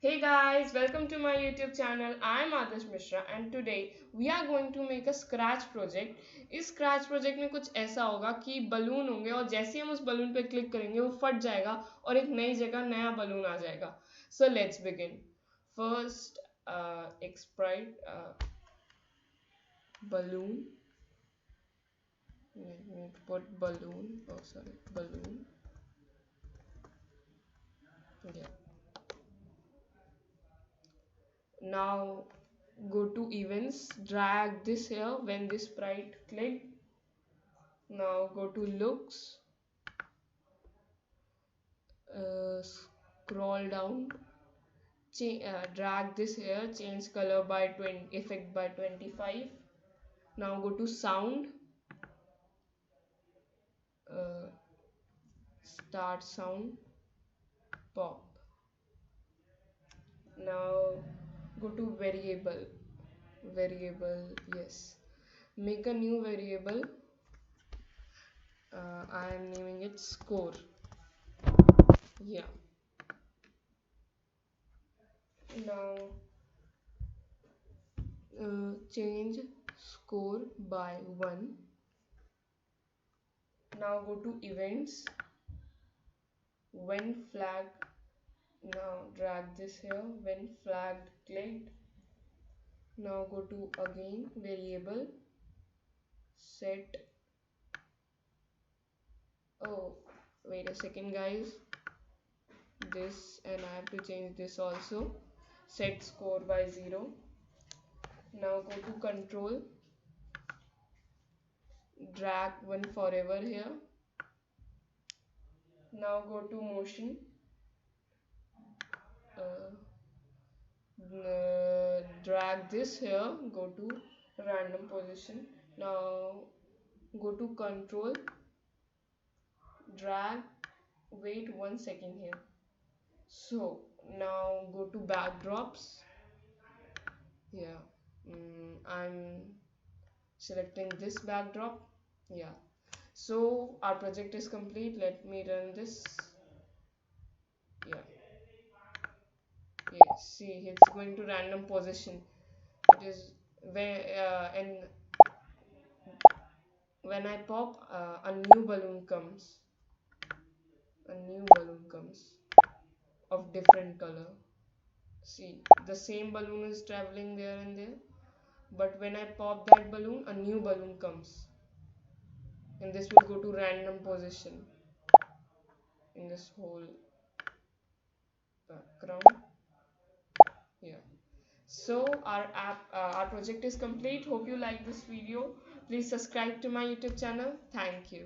Hey guys, welcome to my YouTube channel. I'm Adarsh Mishra and today we are going to make a scratch project. इस scratch project में कुछ ऐसा होगा कि balloon होंगे और जैसे ही हम उस बलून पे क्लिक करेंगे वो फट जाएगा और एक नई जगह नया बलून आ जाएगा. So let's begin. First, एक sprite balloon. Let me put balloon. Oh sorry, balloon. Yeah. Now go to events. Drag this here when this sprite clicked. Now go to looks, scroll down, drag this here, change color by 20, effect by 25. Now go to sound, uh, start sound, pop. Now go to variable, yes. Make a new variable. I am naming it score. Yeah. Now change score by 1. Now go to events, when flag. Now drag this here, when flagged clicked. Now go to again variable, set. Oh wait a second guys, this, and I have to change this also. Set score by 0. Now go to control, drag one forever here. Now go to motion, uh, drag this here, go to random position. Now go to control, drag, wait 1 second here. So now go to backdrops. Yeah, I'm selecting this backdrop. Yeah, so our project is complete. Let me run this. Yeah, yeah, see, it's going to random position. It is where and when I pop, a new balloon comes. A new balloon comes of different color. See, the same balloon is traveling there and there, but when I pop that balloon, a new balloon comes, and this will go to random position in this whole background. Yeah. So our project is complete. Hope you like this video. Please subscribe to my YouTube channel. Thank you.